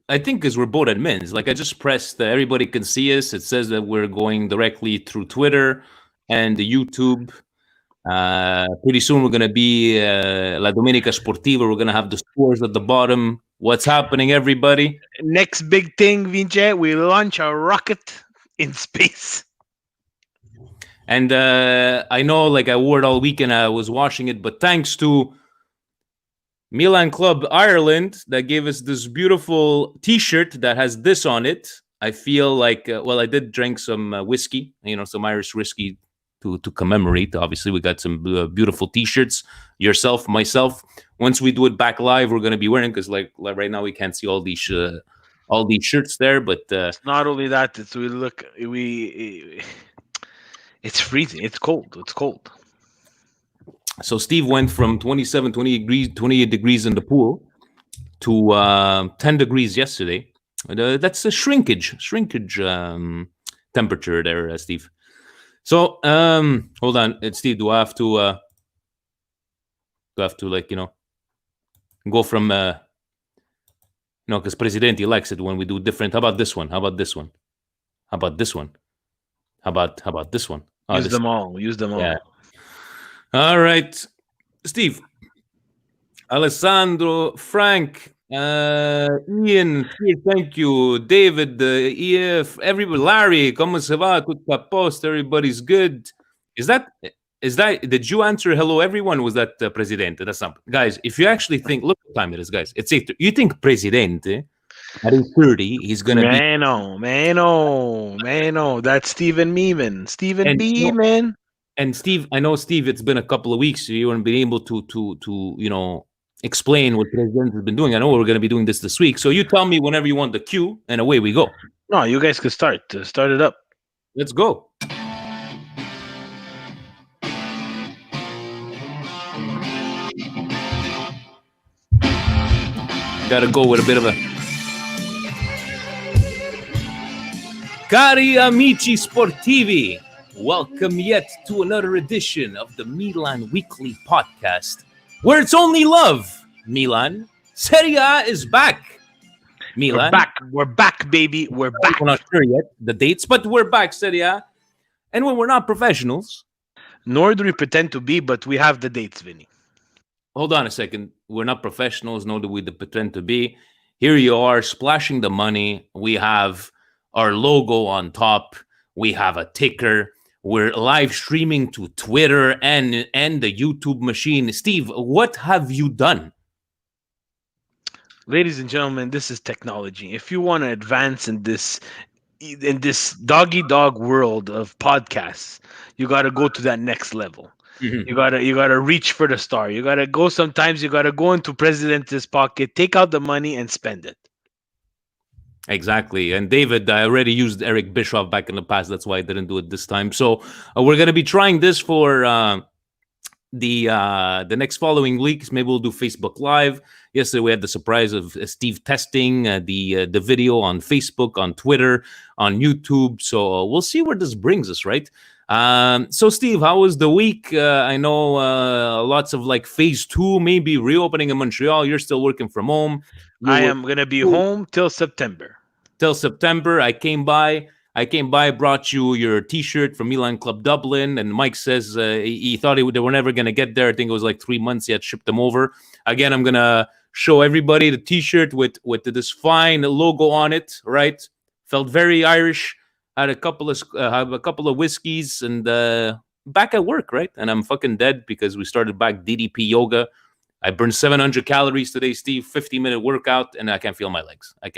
I think because we're both admins. Like I just pressed, everybody can see us. It says that we're going directly through Twitter and the YouTube. Pretty soon we're going to be La Domenica Sportiva. We're going to have the scores at the bottom. What's happening, everybody? Next big thing, Vince, we launch a rocket in space. And I know, like, I wore it all weekend. I was watching it, but thanks to Milan Club Ireland that gave us this beautiful T-shirt that has this on it. I feel like, I did drink some whiskey, some Irish whiskey to commemorate. Obviously, we got some beautiful T-shirts. Yourself, myself. Once we do it back live, we're going to be wearing, because like right now we can't see all these shirts there. But It's not only that; it's freezing. It's cold. It's cold. So Steve went from 27, 28 degrees in the pool to 10 degrees yesterday. That's a shrinkage temperature there, Steve. So hold on, Steve. Do I have to go from because Presidente likes it when we do different. How about this one? How about this one? How about this one? How about this one? Use them all. Use them all. Yeah. All right, Steve, Alessandro, Frank, Ian, thank you, David, EF, everybody, Larry, como se va? Tutto a posto, everybody's good. Is that? Did you answer hello, everyone? Was that Presidente? That's not, guys. If you actually think, look what time it is, guys. It's 8. You think Presidente at 8:30 he's gonna be? Mano. That's Stephen Beeman. Stephen Beeman. And Steve, I know, Steve, it's been a couple of weeks, so you haven't been able to explain what President has been doing. I know we're going to be doing this week, so you tell me whenever you want the cue, and away we go. No, you guys could start. Start it up. Let's go. Got to go with a bit of a... Cari amici sportivi, welcome yet to another edition of the Milan Weekly Podcast, where it's only love. Milan, Serie A is back. Milan, we're back, baby. We're back. We're not sure yet the dates, but we're back, Serie A. And when we're not professionals, nor do we pretend to be, but we have the dates, Vinny. Hold on a second. We're not professionals, nor do we pretend to be. Here you are, splashing the money. We have our logo on top. We have a ticker. We're live streaming to Twitter and the YouTube machine. Steve, what have you done? Ladies and gentlemen, this is technology. If you want to advance in this doggy dog world of podcasts, you got to go to that next level. Mm-hmm. You gotta reach for the star. You gotta go. Sometimes you gotta go into President's pocket, take out the money, and spend it. Exactly. And David, I already used Eric Bischoff back in the past. That's why I didn't do it this time. So we're going to be trying this for the next following weeks. Maybe we'll do Facebook Live. Yesterday we had the surprise of Steve testing the video on Facebook, on Twitter, on YouTube. So we'll see where this brings us, right? So Steve, how was the week? I know lots of like phase 2, maybe reopening in Montreal. You're still working from home. I am going to be home till September. I came by, brought you your T-shirt from Milan Club Dublin, and Mike says he thought they were never going to get there. I think it was like 3 months he had shipped them over. Again, I'm going to show everybody the T-shirt with this fine logo on it, right? Felt very Irish. Had a couple of whiskeys, and back at work, right? And I'm fucking dead because we started back DDP yoga. I burned 700 calories today, Steve. 50-minute workout, and I can't feel my legs. No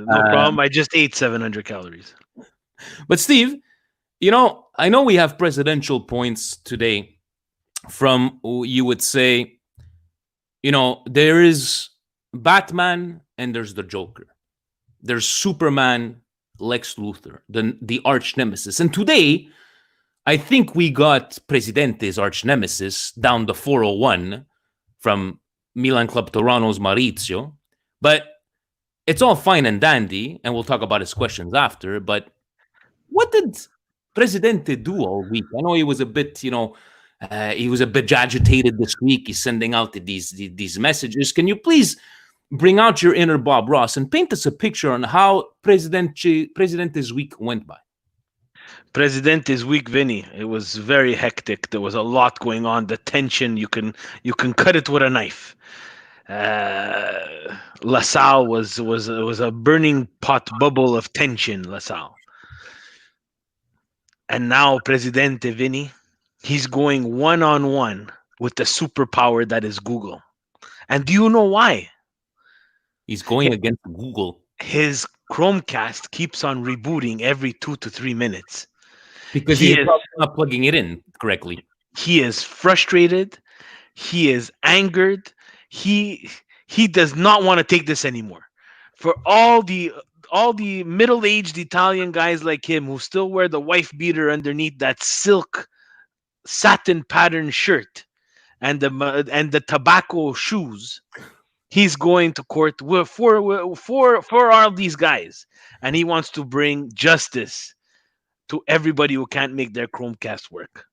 problem. I just ate 700 calories. But Steve, I know we have presidential points today from, you would say, there is Batman and there's the Joker. There's Superman, Lex Luthor, the arch nemesis. And today, I think we got Presidente's arch nemesis down the 401 from Milan Club Toronto's Maurizio. But it's all fine and dandy, and we'll talk about his questions after. But what did Presidente do all week? I know he was a bit, agitated this week. He's sending out these messages. Can you please bring out your inner Bob Ross and paint us a picture on how Presidente's week went by. Presidente's week, Vinny. It was very hectic. There was a lot going on. The tension, you can cut it with a knife. LaSalle was a burning pot bubble of tension. LaSalle, and now Presidente Vinny, he's going one on one with the superpower that is Google. And do you know why? He's going against Google His Chromecast keeps on rebooting every 2 to 3 minutes. because He he's is not plugging it in correctly. he is frustrated. He is angered. He he does not want to take this anymore. For all the middle-aged Italian guys like him who still wear the wife beater underneath that silk satin pattern shirt and the tobacco shoes, he's going to court for all these guys, and he wants to bring justice to everybody who can't make their Chromecast work.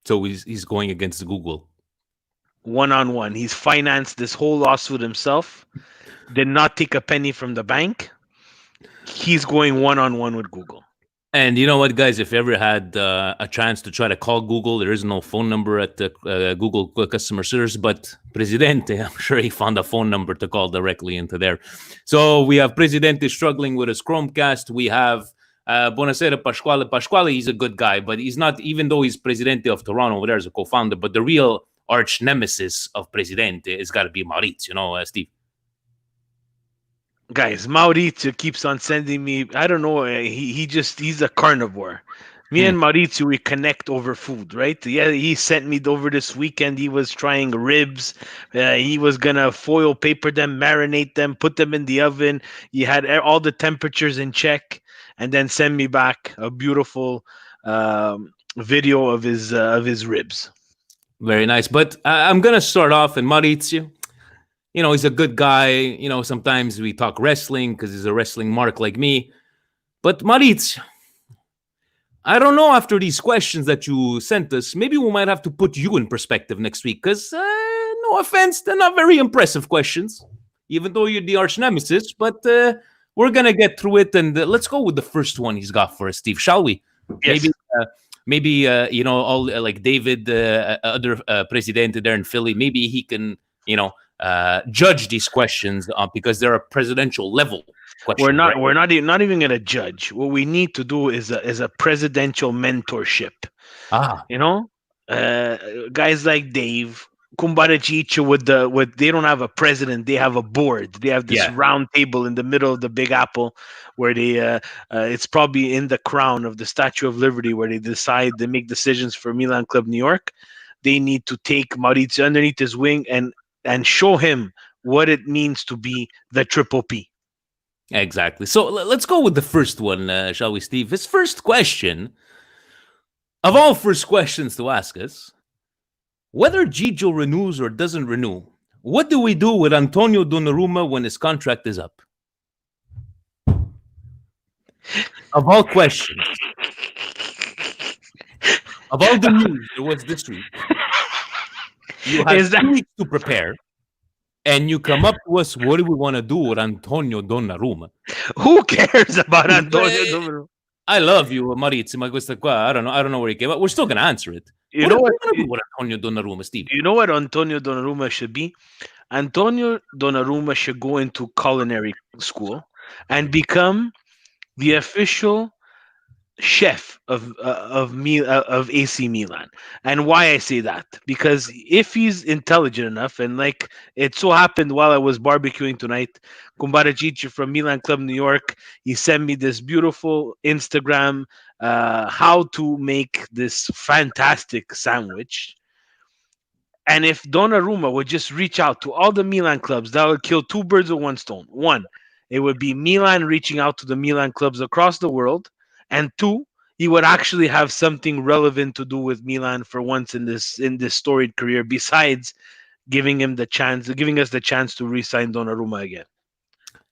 So he's going against Google. One on one. He's financed this whole lawsuit himself, did not take a penny from the bank. He's going one on one with Google. And you know what, guys? If you ever had a chance to try to call Google, there is no phone number at the Google customer service, but Presidente, I'm sure he found a phone number to call directly into there. So we have Presidente struggling with his Chromecast. We have Buonasera Pasquale. Pasquale, he's a good guy, but he's not, even though he's Presidente of Toronto over there as a co-founder, but the real arch nemesis of Presidente has got to be Maurizio, Steve? Guys, Maurizio keeps on sending me. I don't know. He's a carnivore. Me and Maurizio, we connect over food, right? Yeah, he sent me over this weekend. He was trying ribs. He was gonna foil paper them, marinate them, put them in the oven. He had all the temperatures in check, and then send me back a beautiful video of his ribs. Very nice. But I'm going to start off, and Maurizio, he's a good guy. Sometimes we talk wrestling because he's a wrestling mark like me. But Maurizio, I don't know, after these questions that you sent us, maybe we might have to put you in perspective next week because, no offense, they're not very impressive questions, even though you're the arch nemesis. But we're going to get through it. And let's go with the first one he's got for us, Steve, shall we? Yes. Maybe all like David, other president there in Philly, maybe he can, judge these questions because they're a presidential level question. We're not even going to judge. What we need to do is a presidential mentorship. Guys like Dave Kumbarachicha with they don't have a president, they have a board. They have this round table in the middle of the Big Apple where they it's probably in the crown of the Statue of Liberty where they make decisions for Milan Club New York. They need to take Maurizio underneath his wing and show him what it means to be the Triple P. Exactly. So let's go with the first one, shall we, Steve? His first question, of all first questions to ask us, whether Gigio renews or doesn't renew, what do we do with Antonio Donnarumma when his contract is up? Of all questions, of all the news there was this week, you have 2 weeks to prepare, and you come up to us, what do we want to do with Antonio Donnarumma? Who cares about Antonio Donnarumma? I love you, Maurizio, ma questa qua, I don't know where he came up. We're still going to answer it. You know what Antonio Donnarumma, Steve? You know what Antonio Donnarumma should be? Antonio Donnarumma should go into culinary school and become the official chef of AC Milan. And why I say that? Because if he's intelligent enough, and like it so happened while I was barbecuing tonight, Kumbarachichi from Milan Club New York, he sent me this beautiful Instagram how to make this fantastic sandwich. And if Donnarumma would just reach out to all the Milan clubs, that would kill 2 birds with 1 stone. 1, it would be Milan reaching out to the Milan clubs across the world. And 2, he would actually have something relevant to do with Milan for once in this storied career, besides giving us the chance to re-sign Donnarumma again.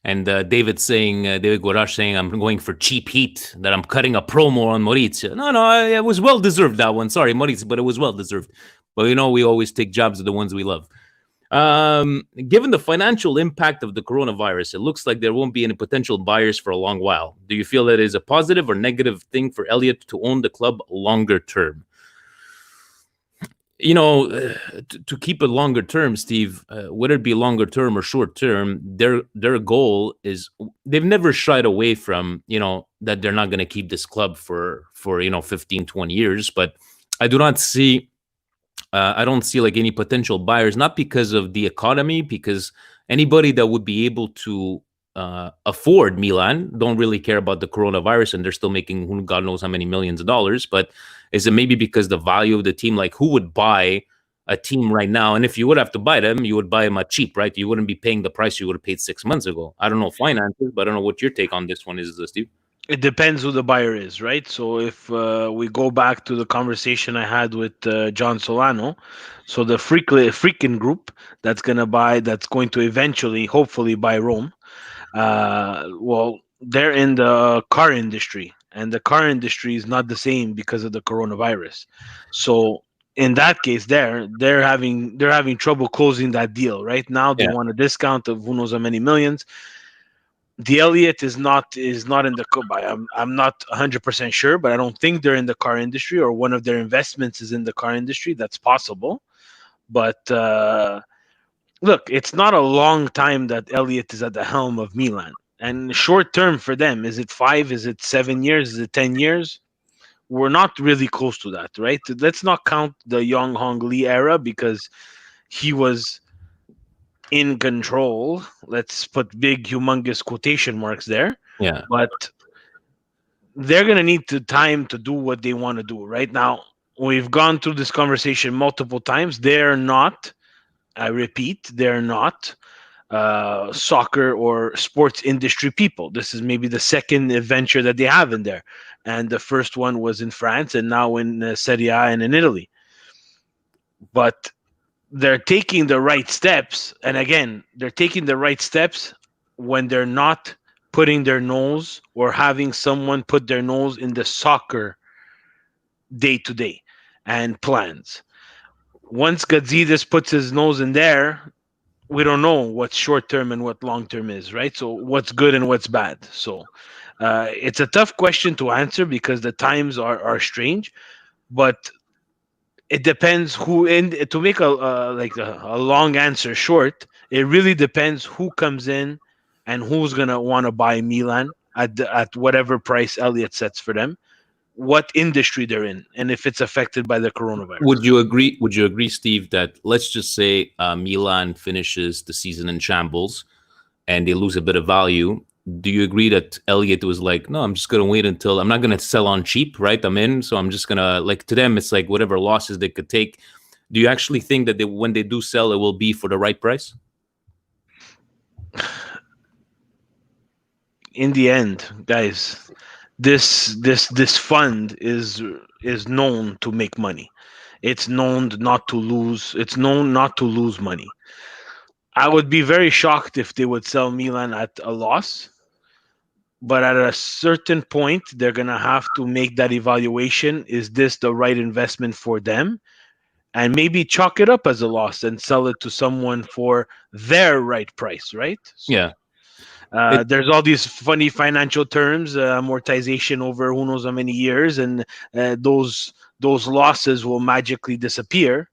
And David Gorash saying, I'm going for cheap heat, that I'm cutting a promo on Maurizio. No, it was well-deserved, that one. Sorry, Maurizio, but it was well-deserved. But we always take jobs of the ones we love. Given the financial impact of the coronavirus, it looks like there won't be any potential buyers for a long while. Do you feel that it is a positive or negative thing for Elliott to own the club longer term? To keep it longer term, Steve, whether it be longer term or short term, their goal is, they've never shied away from, that they're not going to keep this club for 15, 20 years. But I do not see I don't see like any potential buyers, not because of the economy, because anybody that would be able to afford Milan don't really care about the coronavirus, and they're still making God knows how many millions of dollars. But is it maybe because the value of the team? Like, who would buy a team right now? And if you would have to buy them, you would buy them at cheap, right? You wouldn't be paying the price you would have paid 6 months ago. I don't know finances, but I don't know what your take on this one is, Steve. It depends who the buyer is, right? So if we go back to the conversation I had with John Solano, so the freaking group that's going to eventually, hopefully, buy Rome. Well, they're in the car industry, and the car industry is not the same because of the coronavirus. So in that case, they're having trouble closing that deal right now. They Yeah, want a discount of who knows how many millions. The Elliott is not in the I'm not 100% sure, but I don't think they're in the car industry, or one of their investments is in the car industry. That's possible, but look, it's not a long time that Elliott is at the helm of Milan. And short term for them, is it 5? Is it 7 years? Is it 10 years? We're not really close to that, right? Let's not count the Young Hong Lee era, because he was in control. Let's put big, humongous quotation marks there. yeah, But they're going to need the time to do what they want to do. Right now, we've gone through this conversation multiple times. They're not, I repeat, they're not soccer or sports industry people. This is maybe the second adventure that they have in there. And the first one was in France, and now in Serie A and in Italy. But they're taking the right steps. And again, they're taking the right steps when they're not putting their nose, or having someone put their nose in the soccer day to day and plans. Once Gazidis puts his nose in there, we don't know what's short term and what long term is, right? So what's good and what's bad. So it's a tough question to answer, because the times are strange, but it depends who. And to make a long answer short, it really depends who comes in and who's gonna want to buy Milan at whatever price Elliott sets for them, what industry they're in, and if it's affected by the coronavirus. Would you agree? Would you agree, Steve, that let's just say Milan finishes the season in shambles and they lose a bit of value? Do you agree that Elliott was like, no, I'm just gonna wait until, I'm not gonna sell on cheap, right? I'm in, so I'm just gonna, like, to them, it's like whatever losses they could take. Do you actually think that when they do sell, it will be for the right price? In the end, guys, this fund is known to make money. It's known not to lose. It's known not to lose money. I would be very shocked if they would sell Milan at a loss, but at a certain point, they're gonna have to make that evaluation. Is this the right investment for them? And maybe chalk it up as a loss and sell it to someone for their right price, right? So Yeah. It, there's all these funny financial terms, amortization over who knows how many years, and those losses will magically disappear.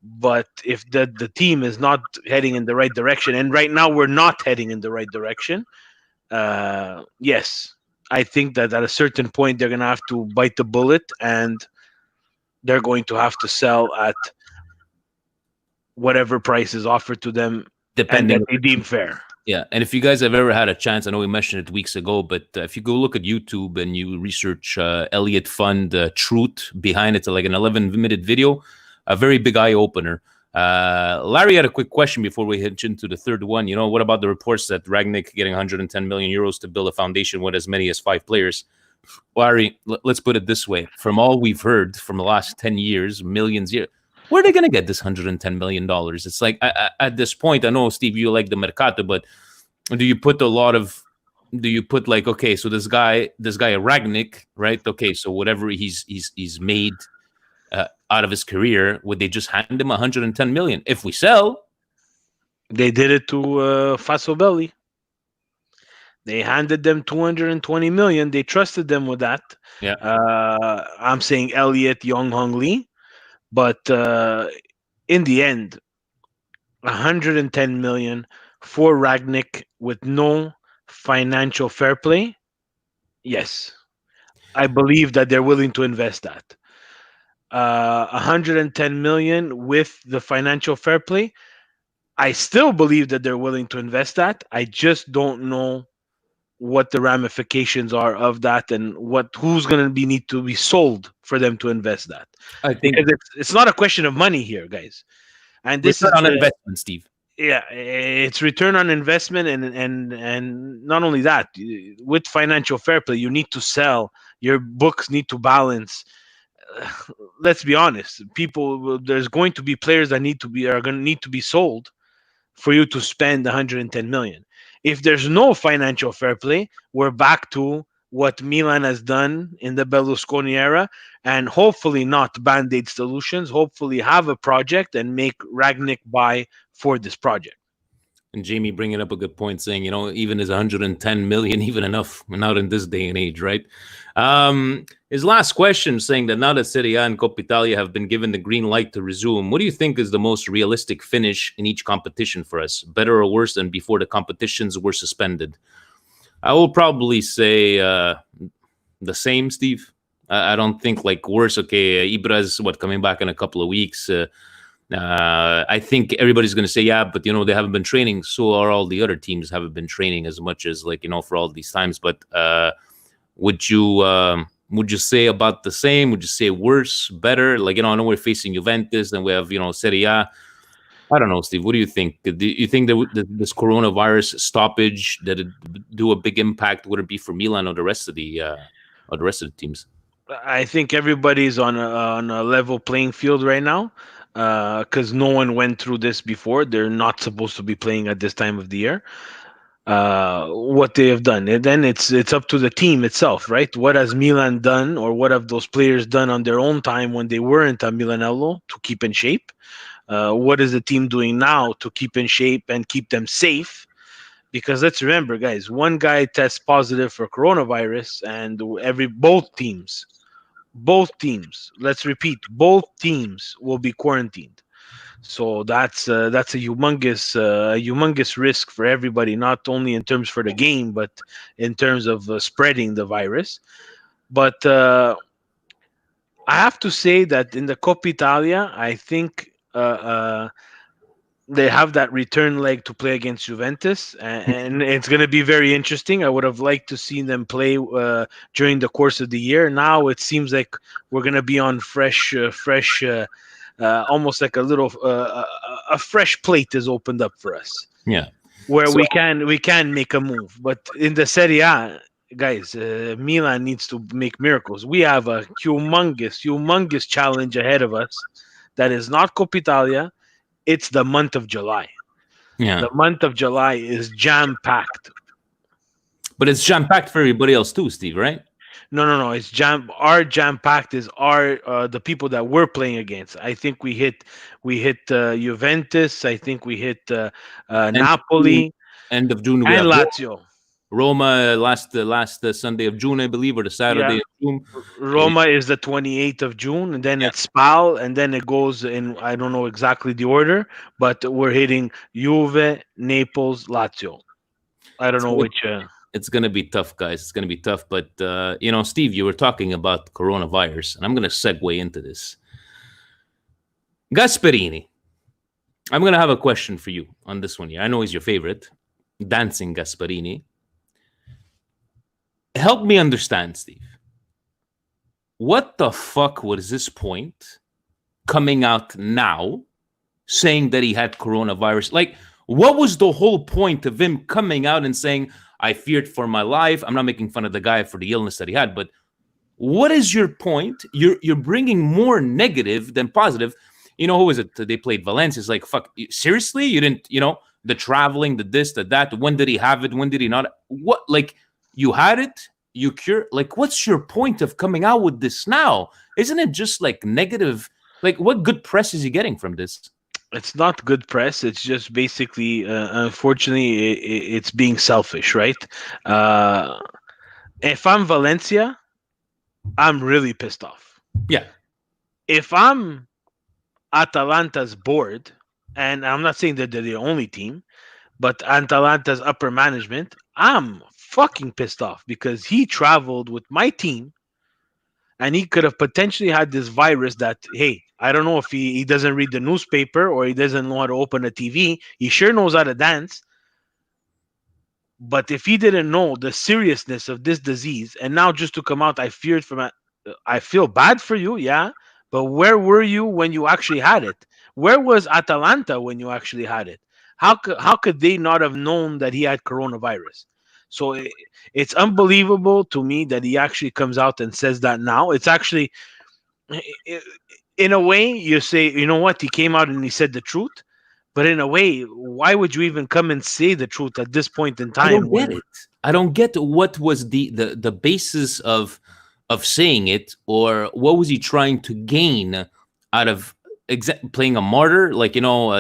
But if the team is not heading in the right direction, and right now we're not heading in the right direction, yes, I think that at a certain point they're gonna have to bite the bullet, and they're going to have to sell at whatever price is offered to them and that depending. they deem fair. Yeah, and if you guys have ever had a chance, I know we mentioned it weeks ago, but if you go look at YouTube and you research Elliott Fund truth behind it, like an 11-minute video, a very big eye opener. Larry had a quick question before we head into the third one. What about the reports that Ragnick getting 110 million euros to build a foundation with as many as 5 players? Larry, let's put it this way: from all we've heard from the last 10 years, millions years, where are they going to get this $110 million? It's like, at this point, I know, Steve, you like the mercato, but do you put like, okay, so this guy Ragnick, right? Okay, so whatever he's made out of his career, would they just hand him 110 million? If we sell, They did it to Fasobelli. They handed them 220 million. They trusted them with that. Yeah. I'm saying Elliot, Young Hong Lee, but in the end, 110 million for Ragnick with no financial fair play. Yes, I believe that they're willing to invest that. 110 million with the financial fair play. I still believe that they're willing to invest that. I just don't know what the ramifications are of that and what who's going to be need to be sold for them to invest that, I because think it's not a question of money here, guys. And this return is on the investment, Steve. yeah, it's return on investment, and not only that, with financial fair play, you need to sell. Your books need to balance. Let's be honest, there's going to be players that are going to need to be sold for you to spend 110 million. If there's no financial fair play, we're back to what Milan has done in the Berlusconi era, and hopefully not band-aid solutions. Hopefully have a project and make Ragnick buy for this project. And Jamie bringing up a good point, saying, even is 110 million even enough? Not in this day and age, right? His last question, saying that now that Serie A and Coppa Italia have been given the green light to resume, what do you think is the most realistic finish in each competition for us? Better or worse than before the competitions were suspended? I will probably say the same, Steve. I don't think like worse. Okay, Ibra's coming back in a couple of weeks. I think everybody's going to say, yeah, but they haven't been training. So are all the other teams haven't been training as much as for all these times. But would you say about the same? Would you say worse, better? I know we're facing Juventus and we have Serie A. I don't know, Steve. What do you think? Do you think that this coronavirus stoppage that it do a big impact? Would it be for Milan or the rest of the teams? I think everybody's on a level playing field right now, because no one went through this before. They're not supposed to be playing at this time of the year. What they have done, and then it's up to the team itself, right? What has Milan done, or what have those players done on their own time when they weren't at Milanello to keep in shape? What is the team doing now to keep in shape and keep them safe? Because let's remember, guys, one guy tests positive for coronavirus, and both teams, let's repeat, both teams will be quarantined. So that's a humongous risk for everybody, not only in terms for the game, but in terms of spreading the virus. But I have to say that in the Coppa Italia, I think they have that return leg to play against Juventus, and it's going to be very interesting. I would have liked to see them play during the course of the year. Now it seems like we're going to be on fresh, almost like a fresh plate is opened up for us, Yeah. where So we can make a move. But in the Serie A, guys, Milan needs to make miracles. We have a humongous challenge ahead of us that is not Coppa Italia. It's the month of July. yeah, The month of July is jam packed. but it's jam packed for everybody else too, Steve. Right? No, no, no. It's jam. Our jam packed is our the people that we're playing against. I think we hit Juventus. I think we hit End of June, Napoli end of June we and have Lazio. Roma last Sunday of June, I believe, or the Saturday Yeah, of June. Eh, Roma is the 28th of June, and then yeah. it's Spal, and then it goes in. I don't know exactly the order, but we're hitting Juve, Naples, Lazio. I don't It's know gonna, which. it's gonna be tough, guys. It's gonna be tough. But Steve, you were talking about coronavirus, and I'm gonna segue into this. Gasperini. I'm gonna have a question for you on this one here. I know he's your favorite, dancing Gasperini. Help me understand, Steve. What the fuck was this point coming out now saying that he had coronavirus? Like, what was the whole point of him coming out and saying, I feared for my life? I'm not making fun of the guy for the illness that he had, but what is your point? You're bringing more negative than positive. Who is it? They played Valencia. It's like, fuck, seriously? You didn't, the traveling, the this, the that. When did he have it? When did he not? What, like, you had it? You cure? Like, what's your point of coming out with this now? Isn't it just like negative? Like, what good press is he getting from this? It's not good press. It's just basically, unfortunately, it's being selfish, right? Uh, if I'm Valencia, I'm really pissed off. Yeah, If I'm Atalanta's board, and I'm not saying that they're the only team, but Atalanta's upper management, I'm fucking pissed off because he traveled with my team and he could have potentially had this virus that, hey, I don't know if he doesn't read the newspaper or he doesn't know how to open a TV. He sure knows how to dance. But if he didn't know the seriousness of this disease, and now just to come out, I feared from it. I feel bad for you, yeah. But where were you when you actually had it? Where was Atalanta when you actually had it? How could they not have known that he had coronavirus? So it's unbelievable to me that he actually comes out and says that now. It's actually, i- in a way, you say, you know what? He came out and he said the truth. But in a way, why would you even come and say the truth at this point in I time don't get when it. I don't get what was the basis of saying it, or what was he trying to gain out of playing a martyr? Like,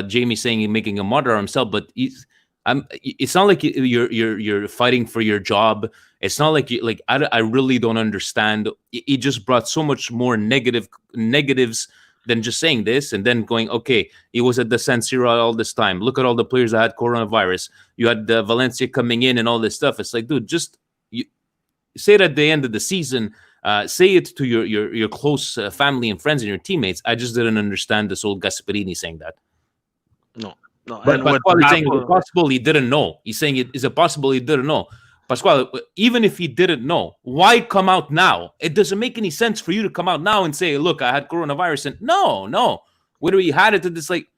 Jamie saying he making a martyr of himself, but it's not like you're fighting for your job. It's not like I really don't understand. It just brought so much more negatives than just saying this and then going, okay, he was at the San Siro all this time. Look at all the players that had coronavirus. You had Valencia coming in and all this stuff. It's like, dude, just you, say it at the end of the season. Say it to your close family and friends and your teammates. I just didn't understand this old Gasperini saying that. no, no, But and what Pasquale is saying, is it baffled. possible he didn't know? He's saying, is it possible he didn't know? Pasquale, even if he didn't know, why come out now? It doesn't make any sense for you to come out now and say, look, I had coronavirus. And no. Whether he had it, it's like,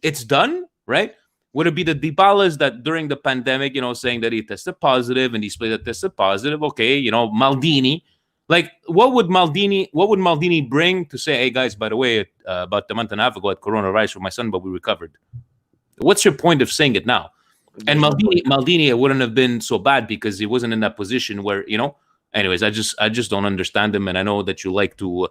it's done, right? Would it be the Dybalas that during the pandemic, saying that he tested positive and these players that tested positive? Okay, Maldini. Like, what would Maldini bring to say, hey guys, by the way, about a month and a half ago, I had coronavirus for my son, but we recovered. What's your point of saying it now? And There's no Maldini, point. Maldini, it wouldn't have been so bad because he wasn't in that position where. Anyways, I just don't understand him, and I know that you like to,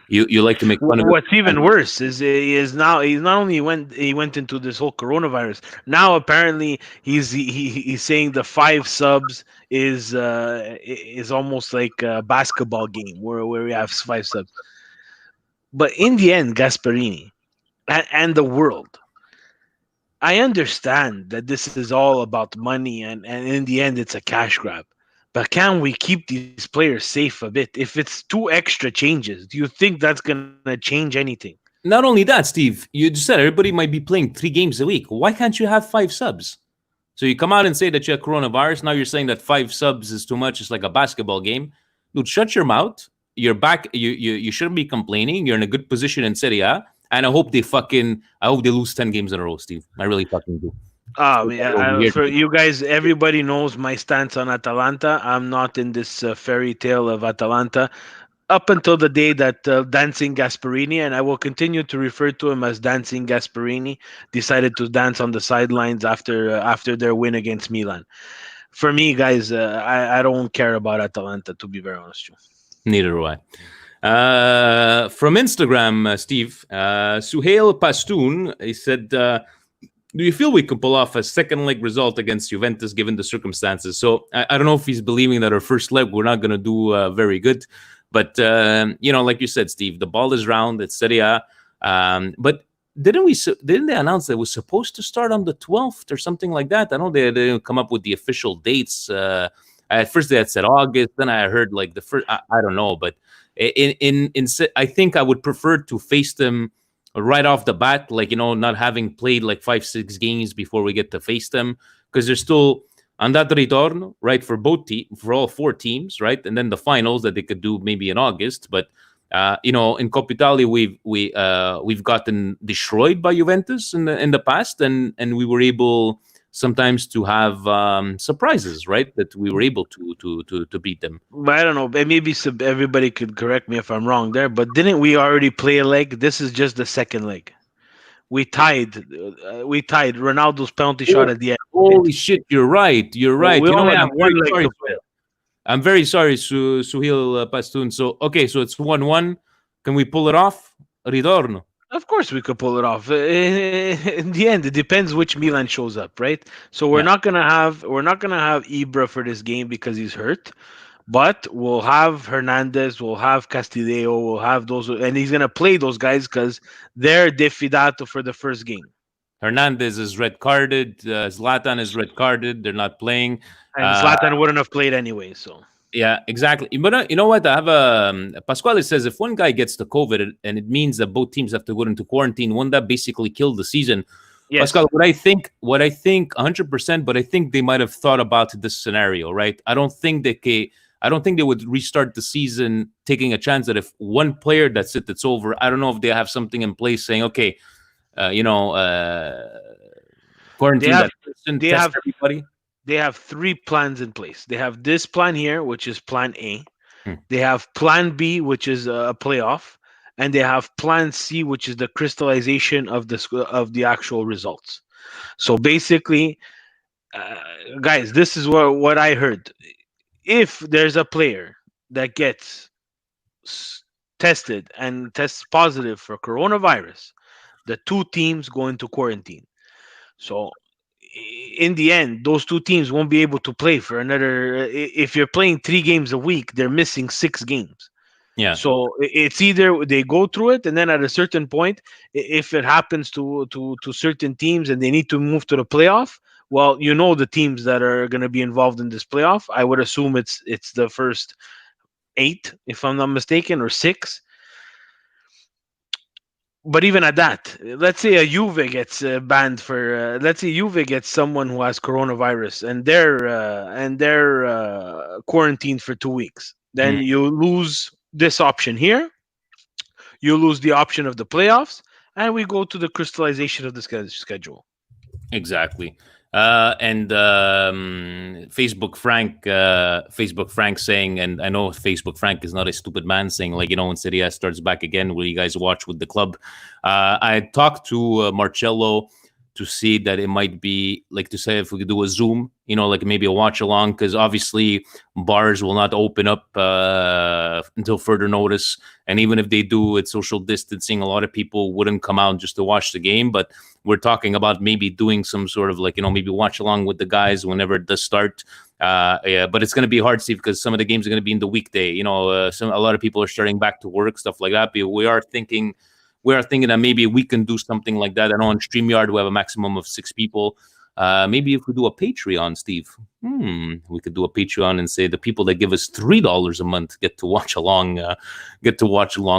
you like to make fun of What's even him. worse is now he's not only went into this whole coronavirus. Now apparently he's saying the five subs is almost like a basketball game where we have five subs. But in the end, Gasparini and the world, I understand that this is all about money and in the end it's a cash grab. But can we keep these players safe a bit? If it's two extra changes, do you think that's gonna change anything? Not only that, Steve, you just said everybody might be playing 3 games a week. Why can't you have 5 subs? So you come out and say that you have coronavirus. Now you're saying that 5 subs is too much. It's like a basketball game. Dude, shut your mouth. You're back. You shouldn't be complaining. You're in a good position in Serie A. And I hope they lose 10 games in a row, Steve. I really fucking do. Yeah, Over here. for you guys, everybody knows my stance on Atalanta. I'm not in this fairy tale of Atalanta up until the day that Dancing Gasparini, and I will continue to refer to him as Dancing Gasparini, decided to dance on the sidelines after their win against Milan. For me, guys, I don't care about Atalanta, to be very honest with Neither do I. From Instagram, Steve, Suhail Pastun, he said, do you feel we can pull off a second leg result against Juventus given the circumstances? So I don't know if he's believing that our first leg we're not going to do very good. But, like you said, Steve, the ball is round. It's Serie A. But didn't they announce that it was supposed to start on the 12th or something like that? I know they didn't come up with the official dates. At first they had said August. Then I heard like the first, I don't know. But I think I would prefer to face them right off the bat, like, not having played like 5-6 games before we get to face them, because they're still on that return, right, for all 4 teams, right, and then the finals that they could do maybe in August. But in Coppa Italia, we've gotten destroyed by Juventus in the past, and we were able sometimes to have surprises, right, that we were able to beat them. you. But I don't know. Maybe everybody could correct me if I'm wrong there. But didn't we already play a leg? This is just the second leg. We tied. We tied Ronaldo's penalty shot Oh, at the end. Right? holy shit! You're right. You're right. We You know only what? have one leg to play. I'm very sorry, Suhil Pastun. So okay, so it's 1-1. Can we pull it off? Ritorno. Of course, we could pull it off. In the end, it depends which Milan shows up, right? So Yeah. we're not gonna have Ibra for this game because he's hurt, but we'll have Hernandez, we'll have Castillo, we'll have those, and he's gonna play those guys because they're defidato for the first game. Hernandez is red carded. Zlatan is red carded. They're not playing. And Uh, Zlatan wouldn't have played anyway. So yeah, exactly. But you know what? I have Pasquale says if one guy gets the COVID and it means that both teams have to go into quarantine, won't that basically kill the season? Pascal, yes, what I think 100%, but I think they might have thought about this scenario, right? I don't think they would restart the season taking a chance that if one player that's it, it's over. I don't know if they have something in place saying, okay, uh, you know, uh, they quarantine have that person, they test have everybody. they have three plans in place. They have this plan here, which is Plan A. Hmm. They have Plan B, which is a playoff, and they have Plan C, which is the crystallization of the actual results. So basically, uh, guys, this is what I heard. If there's a player that gets s- tested and tests positive for coronavirus, the two teams go into quarantine. So in the end, those two teams won't be able to play for another. If you're playing 3 games a week, they're missing 6 games. Yeah, So it's either they go through it, and then at a certain point, if it happens to certain teams and they need to move to the playoff, well, you know the teams that are going to be involved in this playoff. I would assume it's the first 8, if I'm not mistaken, or 6. But even at that, let's say a Juve gets banned for. Let's say Juve gets someone who has coronavirus and they're quarantined for 2 weeks. mm, Then you lose this option here. You lose the option of the playoffs, and we go to the crystallization of the schedule. exactly. And Facebook Frank saying, and I know Facebook Frank is not a stupid man, saying like, when Serie A starts back again, will you guys watch with the club? I talked to Marcello to see that it might be like to say if we could do a Zoom, like maybe a watch along, because obviously bars will not open up until further notice, and even if they do, it's social distancing. A lot of people wouldn't come out just to watch the game, but we're talking about maybe doing some sort of like maybe watch along with the guys whenever it does start. Yeah, but it's going to be hard, Steve, because some of the games are going to be in the weekday. A lot of people are starting back to work, stuff like that. But we are thinking that maybe we can do something like that. I know on StreamYard we have a maximum of 6 people. Maybe if we do a Patreon, Steve, we could do a Patreon and say the people that give us $3 a month get to watch along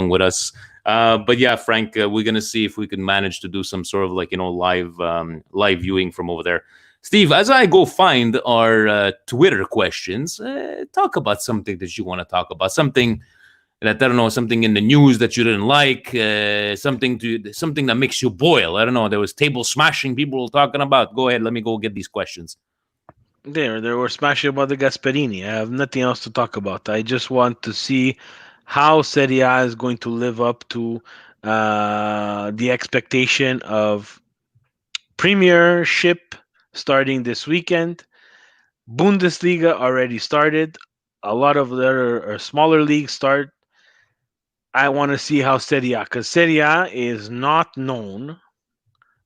with us. But yeah, Frank, we're gonna see if we can manage to do some sort of like live viewing from over there. Steve, as I go find our Twitter questions, talk about something that you want to talk about, something that I don't know, something in the news that you didn't like, something that makes you boil. I don't know. There was table smashing people were talking about. Go ahead, let me go get these questions. There were smashing about the Gasperini. I have nothing else to talk about. I just want to see how Serie A is going to live up to the expectation of Premiership starting this weekend. Bundesliga already started. A lot of the other smaller leagues start. I want to see how Serie A, because Serie A is not known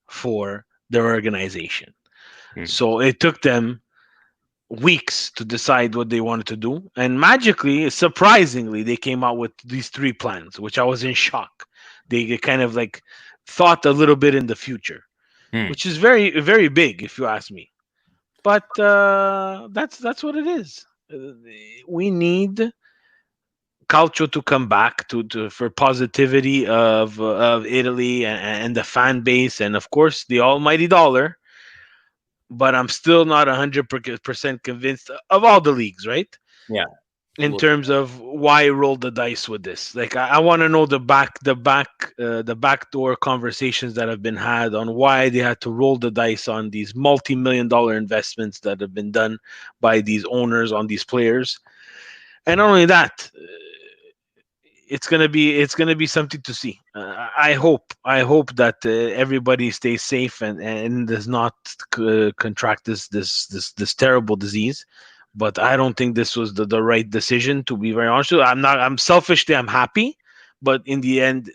for their organization. Hmm. So it took them weeks to decide what they wanted to do. And magically, surprisingly, they came out with these 3 plans, which I was in shock. They kind of like thought a little bit in the future, Hmm. which is very, very big, if you ask me. But that's what it is. We need Calcio to come back to for positivity of Italy and the fan base, and of course the almighty dollar. But I'm still not 100% convinced of all the leagues, right? Yeah. In terms of why roll the dice with this. Like I want to know the backdoor conversations that have been had on why they had to roll the dice on these multi-million-dollar investments that have been done by these owners on these players. And not only that, it's gonna be something to see. I hope that everybody stays safe and does not contract this terrible disease. But I don't think this was the right decision. To be very honest, with you. I'm not. I'm selfishly. I'm happy, but in the end,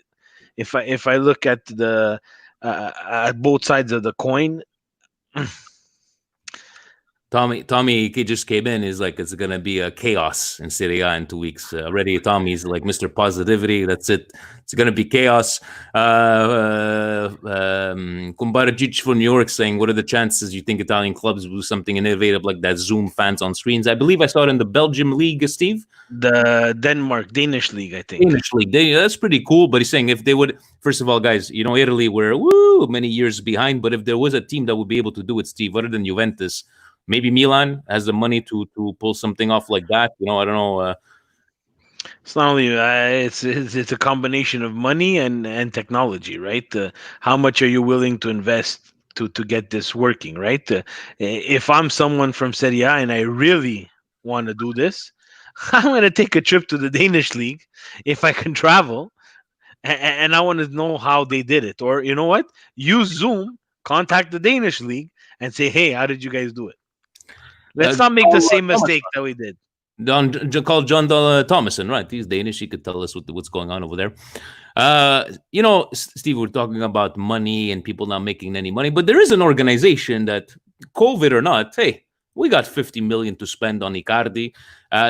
If I look at the at both sides of the coin, Tommy just came in. Is like it's gonna be a chaos in Serie A in 2 weeks. Already, Tommy's like Mr. Positivity. That's it. It's gonna be chaos. Kumbarajic from New York saying, "What are the chances you think Italian clubs will do something innovative like that? Zoom fans on screens." I believe I saw it in the Belgium league, Steve. the Danish league, I think. Danish league. That's pretty cool. But he's saying if they would, first of all, guys, Italy were many years behind. But if there was a team that would be able to do it, Steve, other than Juventus, maybe Milan has the money to pull something off like that. I don't know. It's not only it's a combination of money and technology, right? How much are you willing to invest to get this working, right? If I'm someone from Serie A and I really want to do this, I'm going to take a trip to the Danish league if I can travel, and I want to know how they did it. Or you know what? Use Zoom, contact the Danish league, and say, "Hey, how did you guys do it?" Let's not make the same mistake that we did. Call John Thomason, right? He's Danish. He could tell us what's going on over there. Steve, we're talking about money and people not making any money, but there is an organization that, COVID or not, hey, we got 50 million to spend on Icardi.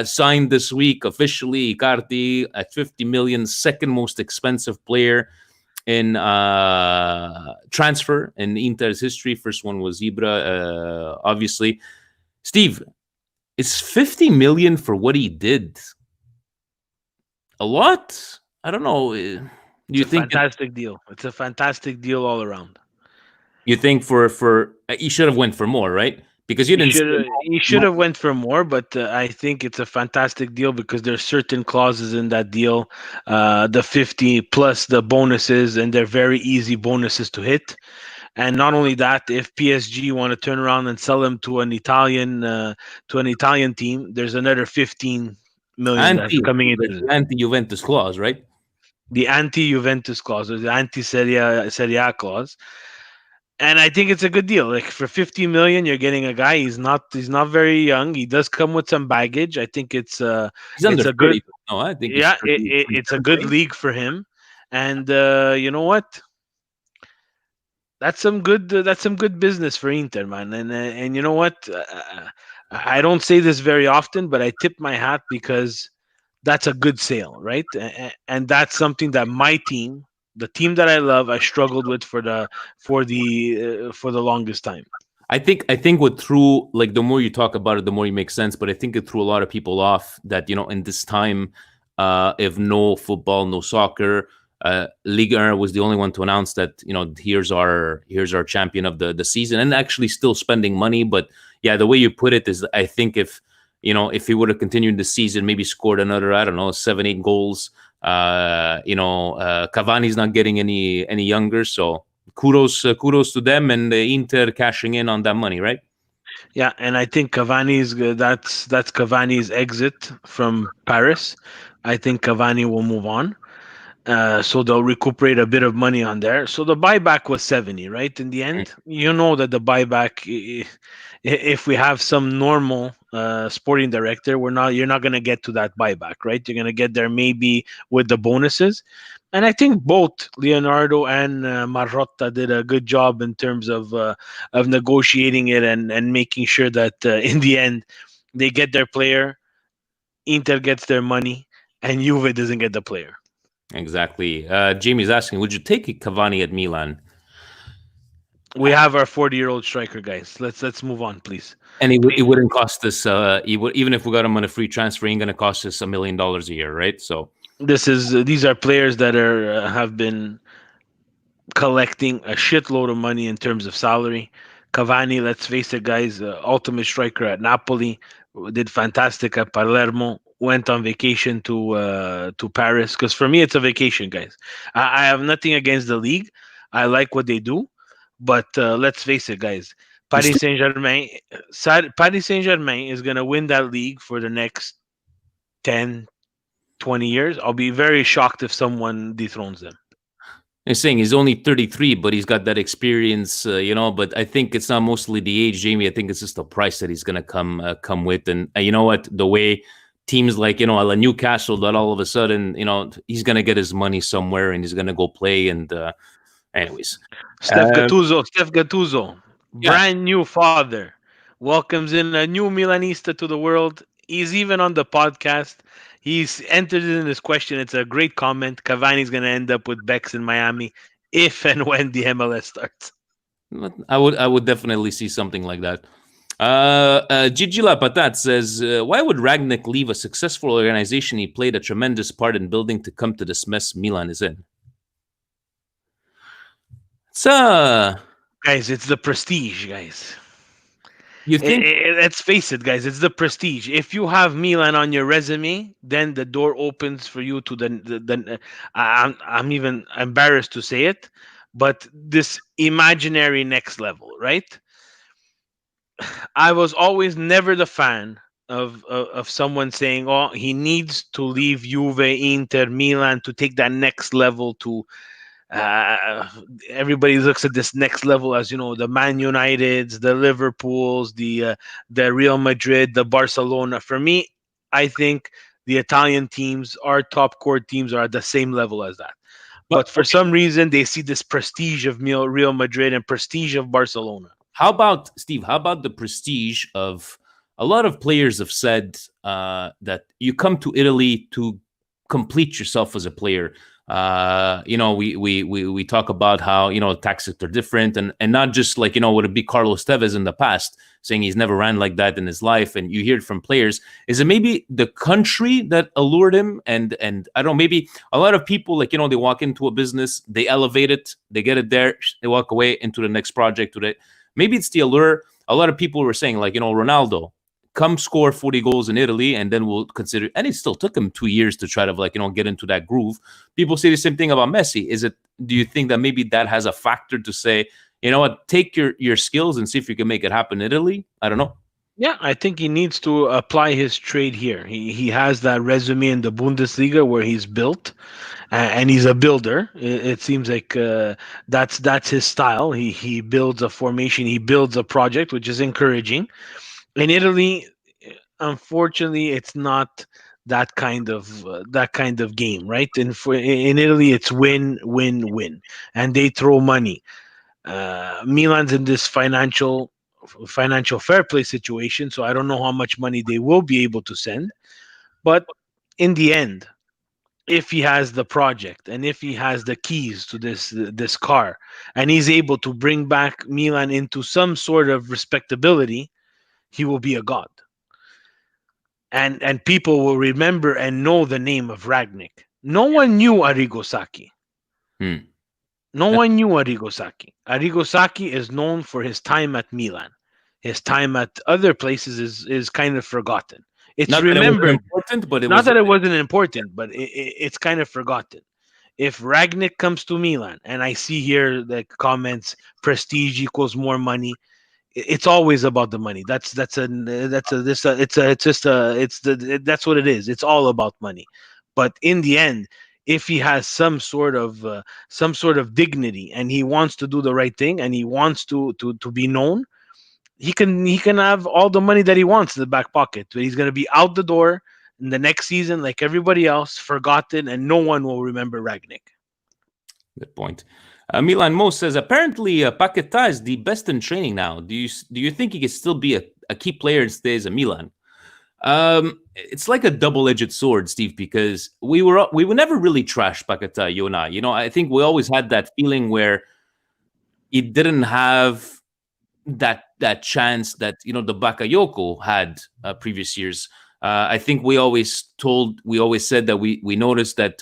Signed this week officially. Icardi at 50 million, second most expensive player in transfer in Inter's history. First one was Ibra, obviously. Steve, is 50 million for what he did a lot? I don't know. Do It's you a think fantastic deal. It's a fantastic deal all around. for he should have went for more, right? Because you He didn't say should he should have went for more, but I think it's a fantastic deal because there's certain clauses in that deal, the 50 plus the bonuses, and they're very easy bonuses to hit. And not only that, if PSG want to turn around and sell him to an Italian team, there's another 15 million that's coming into it. anti Juventus clause, right? The anti-Juventus clause, or the anti-Serie A clause. And I think it's a good deal. Like for 50 million, you're getting a guy. He's not very young. He does come with some baggage. I think He's under it's a good 30. No, I think he's yeah. It's a good 30. league for him. And you know what? That's some good business for Inter, man. And you know what? I don't say this very often, but I tip my hat because that's a good sale, right? And that's something that my team, the team that I love, I struggled with for the longest time. I think what threw, like, the more you talk about it, the more it makes sense. But I think it threw a lot of people off that in this time, if no football, no soccer, Ligue 1 was the only one to announce that here's our champion of the season, and actually still spending money. But yeah, the way you put it is, I think if he would have continued the season, maybe scored another, I don't know, 7-8 goals. Cavani's not getting any younger, so kudos to them and Inter cashing in on that money, right? Yeah, and I think that's Cavani's exit from Paris. I think Cavani will move on. So they'll recuperate a bit of money on there. So the buyback was 70, right? In the end, you know that the buyback, if we have some normal sporting director, you're not going to get to that buyback, right? You're going to get there maybe with the bonuses. And I think both Leonardo and Marotta did a good job in terms of negotiating it and making sure that in the end they get their player, Inter gets their money, and Juve doesn't get the player. Exactly. Jamie's asking, would you take Cavani at Milan? We have our 40-year-old striker, guys. Let's move on, please. And it Please. wouldn't cost us. Even if we got him on a free transfer, ain't gonna cost us $1 million a year, right? So These are players that have been collecting a shitload of money in terms of salary. Cavani, let's face it, guys, ultimate striker at Napoli, did fantastic at Palermo. Went on vacation to Paris because for me it's a vacation, guys. I have nothing against the league. I like what they do, but let's face it, guys. Paris Saint Germain is gonna win that league for the next 10, 20 years. I'll be very shocked if someone dethrones them. they're saying he's only 33, but he's got that experience, But I think it's not mostly the age, Jamie. I think it's just the price that he's gonna come with. And you know what? The way teams like, a la Newcastle, that all of a sudden, he's gonna get his money somewhere and he's gonna go play. And anyways, um, Steph Gattuso, yeah. brand new father, welcomes in a new Milanista to the world. He's even on the podcast. He's entered in this question. It's a great comment. Cavani's going to end up with Bex in Miami if and when the MLS starts. I would definitely see something like that. Gigi La Patat says, why would Ragnick leave a successful organization he played a tremendous part in building to come to this mess Milan is in? It's Guys, it's the prestige, guys. you think Let's face it, guys. It's the prestige. If you have Milan on your resume, then the door opens for you to the I'm even embarrassed to say it, but this imaginary next level, right? I was always never the fan of someone saying, "Oh, he needs to leave Juve, Inter, Milan to take that next level to uh, everybody looks at this next level as the Man Uniteds, the Liverpools, the Real Madrid, the Barcelona. For me, I think the Italian teams, our top core teams, are at the same level as that. But but for some reason, they see this prestige of Real Madrid and prestige of Barcelona. how about Steve? How about the prestige of a lot of players have said that you come to Italy to complete yourself as a player. We talk about how tactics are different, and not just like would it be Carlos Tevez in the past saying he's never ran like that in his life, and you hear it from players. Is it maybe the country that allured him, and I don't know, maybe a lot of people like they walk into a business, they elevate it, they get it there, they walk away into the next project with it. Maybe it's the allure. A lot of people were saying like Ronaldo, come score 40 goals in Italy and then we'll consider. And it still took him 2 years to try to get into that groove. People say the same thing about Messi. Do you think that maybe that has a factor to say, what, take your skills and see if you can make it happen in Italy? I don't know. Yeah, I think he needs to apply his trade here. He has that resume in the Bundesliga where he's built, and he's a builder. It seems like that's his style. He builds a formation, he builds a project, which is encouraging. In Italy, unfortunately, it's not that kind of game, right? And in Italy, it's win, win, win, and they throw money. Milan's in this financial fair play situation, so I don't know how much money they will be able to send. But in the end, if he has the project and if he has the keys to this car, and he's able to bring back Milan into some sort of respectability, he will be a god. And people will remember and know the name of Ragnick. No one knew Arrigo Sacchi. Hmm. No one knew Arrigo Sacchi. Arrigo Sacchi is known for his time at Milan. His time at other places is kind of forgotten. It's Not that it wasn't remembered. important, but it Not was. that it wasn't important, but it's kind of forgotten. If Ragnick comes to Milan, and I see here the comments, prestige equals more money. It's always about the money. It's just a it's the that's what it is. It's all about money. But in the end, if he has some sort of dignity and he wants to do the right thing and he wants to be known, he can have all the money that he wants in the back pocket. But he's going to be out the door in the next season like everybody else, forgotten, and no one will remember Ragnick. Good point. Milan Mo says apparently Paqueta is the best in training now. Do you think he can still be a key player and stays at Milan? It's like a double-edged sword, Steve, because we would never really trash Paqueta, you and I. I think we always had that feeling where he didn't have that chance that the Bakayoko had previous years. I think we always said that we noticed that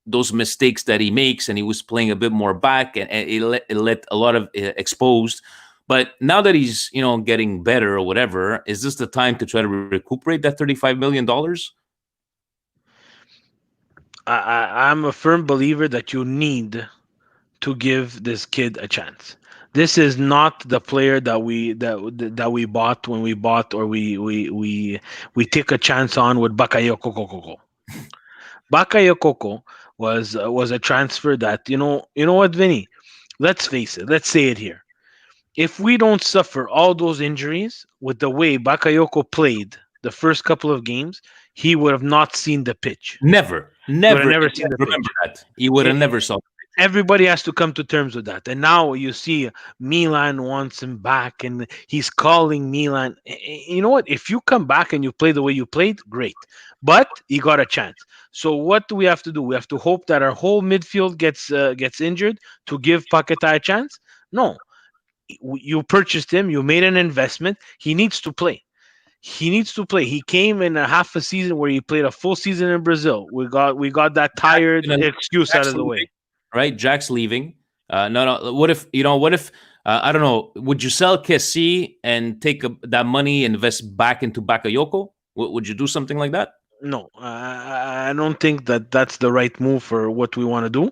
those mistakes that he makes, and he was playing a bit more back, and it let a lot of exposed. But now that he's getting better or whatever, is this the time to try to recuperate that $35 million? I'm a firm believer that you need to give this kid a chance. This is not the player that we bought when we bought, or we take a chance on with Bakayoko Kokoko. Bakayoko was a transfer that you know what, Vinny? Let's face it. Let's say it here. If we don't suffer all those injuries with the way Bakayoko played the first couple of games, he would have not seen the pitch. Never, He would have never. never seen the Remember pitch. that he would have never saw. Everybody has to come to terms with that. And now you see Milan wants him back and he's calling Milan. You know what? If you come back and you play the way you played, great. But you got a chance. So what do we have to do? We have to hope that our whole midfield gets injured to give Paqueta a chance? No. You purchased him, you made an investment. He needs to play. He needs to play. He came in a half a season where he played a full season in Brazil. We got that tired excuse out Jack's of the leaving, way. right? Jack's leaving. No, no. What if you know? What if I don't know? Would you sell Kessie and take that money, invest back into Bakayoko? Would you do something like that? No, I don't think that that's the right move for what we want to do,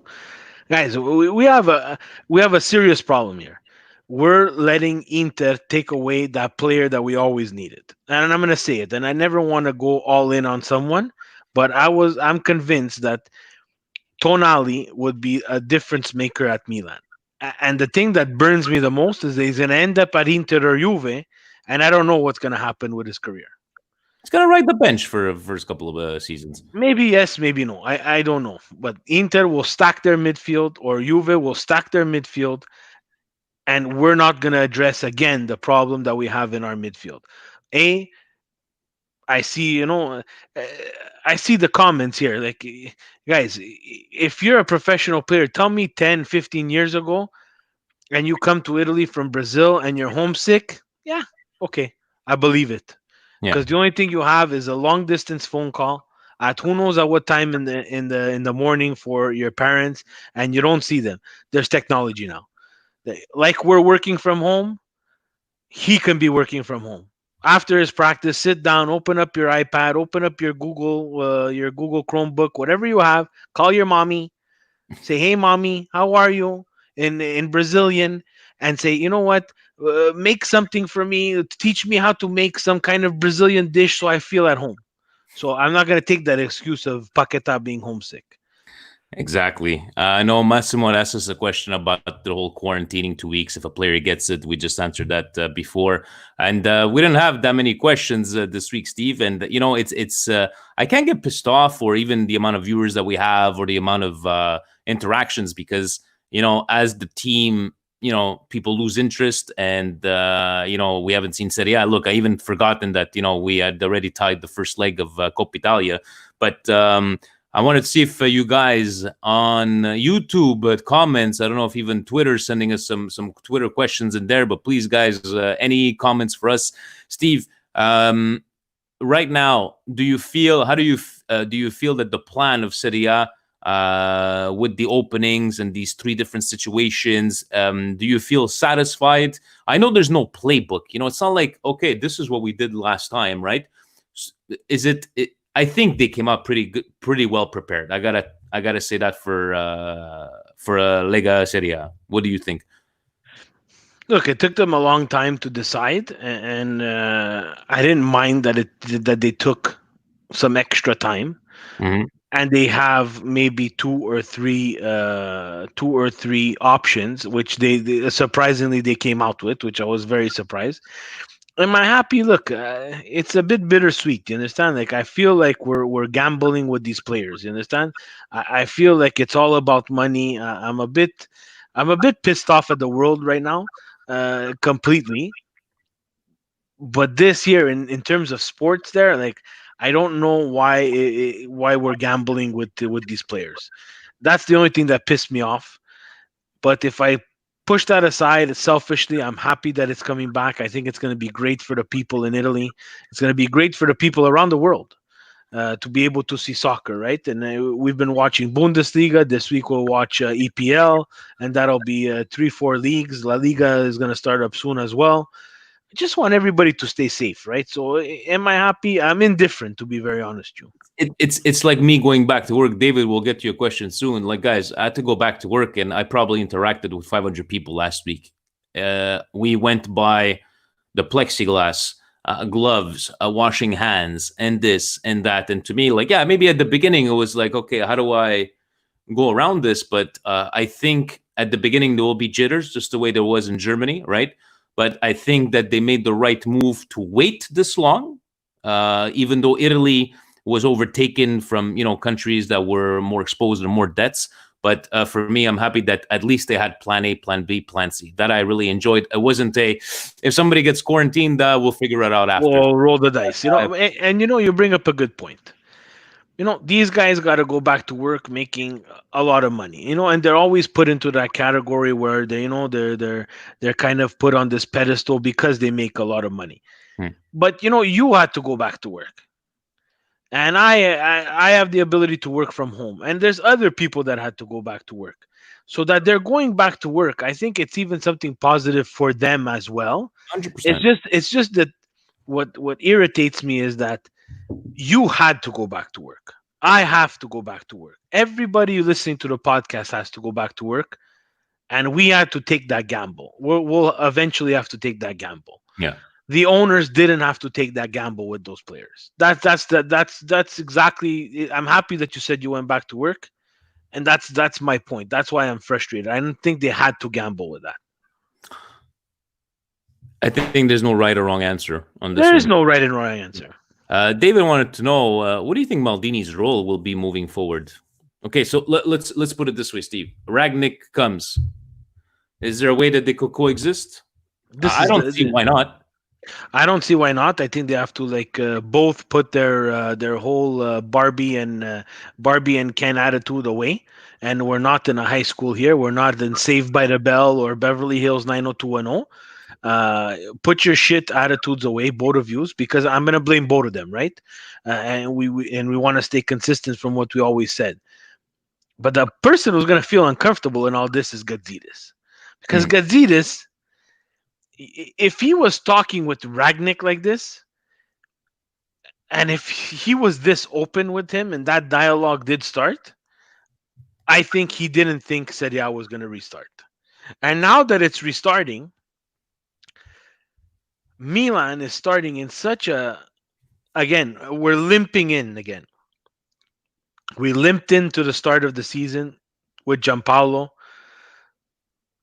guys. We have a serious problem here. We're letting Inter take away that player that we always needed, and I'm gonna say it. And I never want to go all in on someone, but I'm convinced that Tonali would be a difference maker at Milan. And the thing that burns me the most is that he's gonna end up at Inter or Juve, and I don't know what's gonna happen with his career. He's gonna ride the bench for the first couple of seasons. Maybe yes, maybe no. I don't know. But Inter will stack their midfield or Juve will stack their midfield, and we're not going to address again the problem that we have in our midfield. A, I see, uh, I see the comments here. Like, guys, if you're a professional player, tell me 10, 15 years ago, and you come to Italy from Brazil and you're homesick. Yeah, okay. I believe it. Yeah, Because the only thing you have is a long distance phone call at who knows at what time in the morning for your parents, and you don't see them. There's technology now. Like we're working from home, he can be working from home. After his practice, sit down, open up your iPad, open up your Google Chromebook, whatever you have. Call your mommy, say, "Hey, mommy, how are you?" in Brazilian, and say, "You know what? Make something for me. Teach me how to make some kind of Brazilian dish so I feel at home." So I'm not gonna take that excuse of Paqueta being homesick. exactly. I know Massimo asked us a question about the whole quarantining 2 weeks. If a player gets it, we just answered that before, and we didn't have that many questions this week, Steve. And it's I can't get pissed off, or even the amount of viewers that we have, or the amount of interactions, because as the team, people lose interest, and we haven't seen Serie A. Look, I even forgotten that we had already tied the first leg of Coppa Italia, but. I wanted to see if you guys on YouTube comments. I don't know if even Twitter sending us some Twitter questions in there, but please, guys, any comments for us, Steve? Right now, do you feel? How do you feel that the plan of Serie A, with the openings and these three different situations, do you feel satisfied? I know there's no playbook. It's not like, okay, this is what we did last time, right? Is it I think they came out pretty good, pretty well prepared. I gotta say that for Lega Serie A. What do you think? Look, it took them a long time to decide, and I didn't mind that they took some extra time, Hmm. and they have maybe two or three options, which they surprisingly they came out with, which I was very surprised. Am I happy? Look, it's a bit bittersweet. You understand? Like I feel like we're gambling with these players. You understand? I feel like it's all about money. I'm a bit pissed off at the world right now, completely. But this year, in terms of sports, there, like I don't know why we're gambling with these players. That's the only thing that pissed me off. But if I push that aside selfishly, I'm happy that it's coming back. I think it's going to be great for the people in Italy. It's going to be great for the people around the world to be able to see soccer, right? And we've been watching Bundesliga. This week we'll watch EPL, and that'll be 3, 4 leagues. La Liga is going to start up soon as well. I just want everybody to stay safe, right? So, am I happy? I'm indifferent, to be very honest, you. It's like me going back to work. David, we'll get to your question soon. Like, guys, I had to go back to work, and I probably interacted with 500 people last week. We went by the plexiglass, gloves, washing hands, and this and that. And to me, like, yeah, maybe at the beginning it was like, okay, how do I go around this? But I think at the beginning there will be jitters, just the way there was in Germany, right? But I think that they made the right move to wait this long. even though Italy was overtaken from countries that were more exposed and more debts. But for me, I'm happy that at least they had Plan A, Plan B, Plan C. That I really enjoyed. It wasn't a if somebody gets quarantined, we'll figure it out after. Or roll the dice. And you bring up a good point. These guys got to go back to work making a lot of money. And they're always put into that category where they're kind of put on this pedestal because they make a lot of money. Hmm. But you had to go back to work, and I have the ability to work from home, and there's other people that had to go back to work, so that they're going back to work. I think it's even something positive for them as well. 100%. It's just that what irritates me is that you had to go back to work. I have to go back to work. Everybody listening to the podcast has to go back to work, and we had to take that gamble. We'll eventually have to take that gamble. Yeah. The owners didn't have to take that gamble with those players. That's exactly. I'm happy that you said you went back to work, and that's my point. That's why I'm frustrated. I don't think they had to gamble with that. I think there's no right or wrong answer on this There one. is no right and wrong answer. David wanted to know what do you think Maldini's role will be moving forward? Okay, so let's put it this way, Steve. Ragnick comes. Is there a way that they could coexist? This I is don't see why not. I don't see why not. I think they have to both put their whole Barbie and Ken attitude away. And we're not in a high school here. We're not in Saved by the Bell or Beverly Hills 90210. Put your shit attitudes away, both of yous, because I'm gonna blame both of them, right? And we want to stay consistent from what we always said. But the person who's gonna feel uncomfortable in all this is Gazidis, because Hmm. Gazidis, if he was talking with Ragnick like this, and if he was this open with him and that dialogue did start, I think he didn't think Serie A was going to restart. And now that it's restarting, Milan is starting in such a, again, we're limping in again. We limped into the start of the season with Gianpaolo.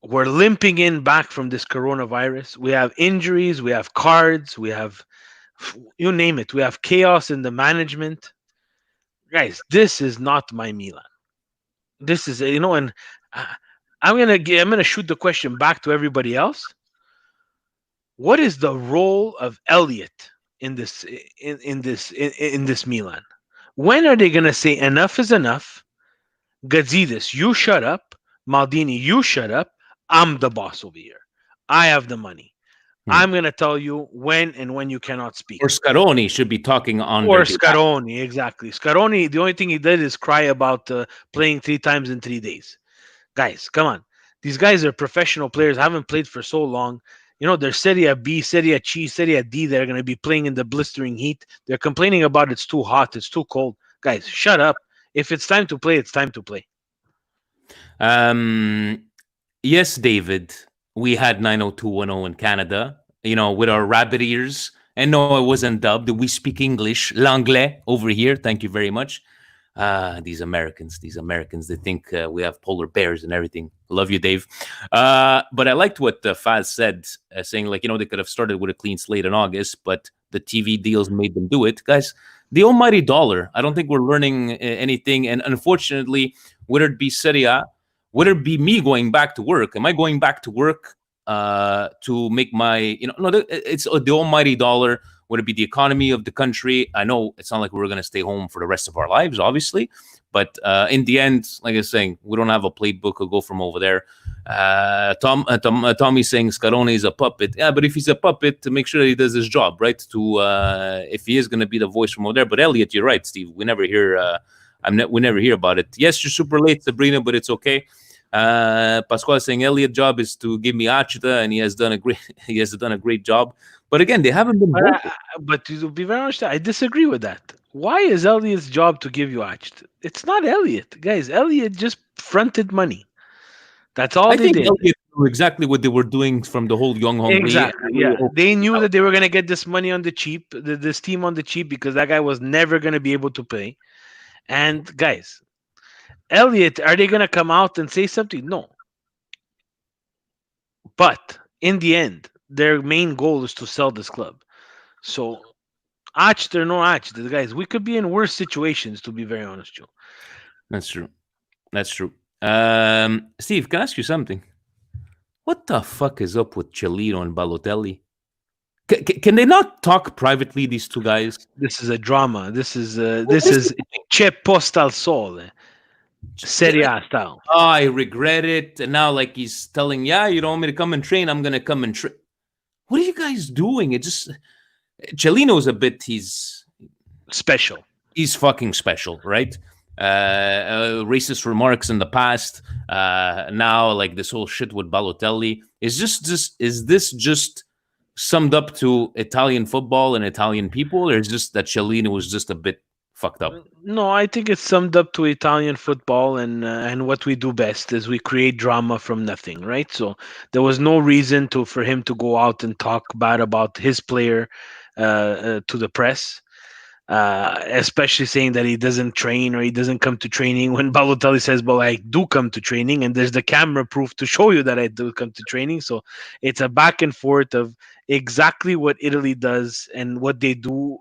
We're limping in back from this coronavirus. We have injuries, we have cards, we have, you name it. We have chaos in the management. Guys, this is not my Milan. This is, and uh, I'm gonna shoot the question back to everybody else. What is the role of Elliot in this Milan? When are they gonna say enough is enough? Gazidis, you shut up. Maldini, you shut up. I'm the boss over here. I have the money. Hmm. I'm gonna tell you when and when you cannot speak. Or Scaroni should be talking on Or their behalf. Scaroni, exactly. Scaroni, the only thing he did is cry about playing 3 times in 3 days. Guys, come on. These guys are professional players, haven't played for so long. They're Serie B, Serie C, Serie D. They're going to be playing in the blistering heat. They're complaining about it's too hot, it's too cold. Guys, shut up. If it's time to play, it's time to play. Um, yes, David, we had 90210 in Canada, with our rabbit ears. And no, it wasn't dubbed. We speak English, l'anglais over here. Thank you very much. These Americans, they think we have polar bears and everything. Love you, Dave. But I liked what Faz said, saying they could have started with a clean slate in August, but the TV deals made them do it. Guys, the almighty dollar. I don't think we're learning anything. And unfortunately, whether it be Serie A, whether it be me going back to work, am I going back to work to make my, no, it's the almighty dollar. Would it be the economy of the country? I know it's not like we're going to stay home for the rest of our lives, obviously. But in the end, like I was saying, we don't have a playbook to go from over there. Tommy's saying Scaroni is a puppet. Yeah, but if he's a puppet, to make sure that he does his job, right? If he is going to be the voice from over there. But Elliot, you're right, Steve. We never hear. We never hear about it. Yes, you're super late, Sabrina, but it's okay. Pasquale saying Elliot's job is to give me Achita, and he has done a great job. But again, they haven't been vocal. But to be very honest, I disagree with that. Why is Elliot's job to give you Acht? It's not Elliot, guys. Elliot just fronted money. That's all I they think did. Elliot knew exactly what they were doing from the whole Young Hongri. Exactly. Yeah, they knew that they were gonna get this money on the cheap, this team on the cheap, because that guy was never gonna be able to pay. And guys, Elliot, are they gonna come out and say something? No. But in the end, their main goal is to sell this club. So Arched or no arched, the guys, we could be in worse situations, to be very honest, Joe. That's true. That's true. Steve, can I ask you something? What the fuck is up with Cellino and Balotelli? Can they not talk privately, these two guys? This is a drama. This is What this is is C'è posta al sole, Serie A style. Oh, I regret it. And now, like, he's telling, yeah, you don't want me to come and train. I'm going to come and train. What are you guys doing? It just, Cellino's a bit, Special. he's fucking special, right? Racist remarks in the past. Now, like, this whole shit with Balotelli. Is this just summed up to Italian football and Italian people, or is just that Cellino was just a bit fucked up? No, I think it's summed up to Italian football, and what we do best is we create drama from nothing, right? So there was no reason to for him to go out and talk bad about his player to the press. Especially saying that he doesn't train or he doesn't come to training when Balotelli says, well, I do come to training and there's the camera proof to show you that I do come to training. So it's a back and forth of exactly what Italy does and what they do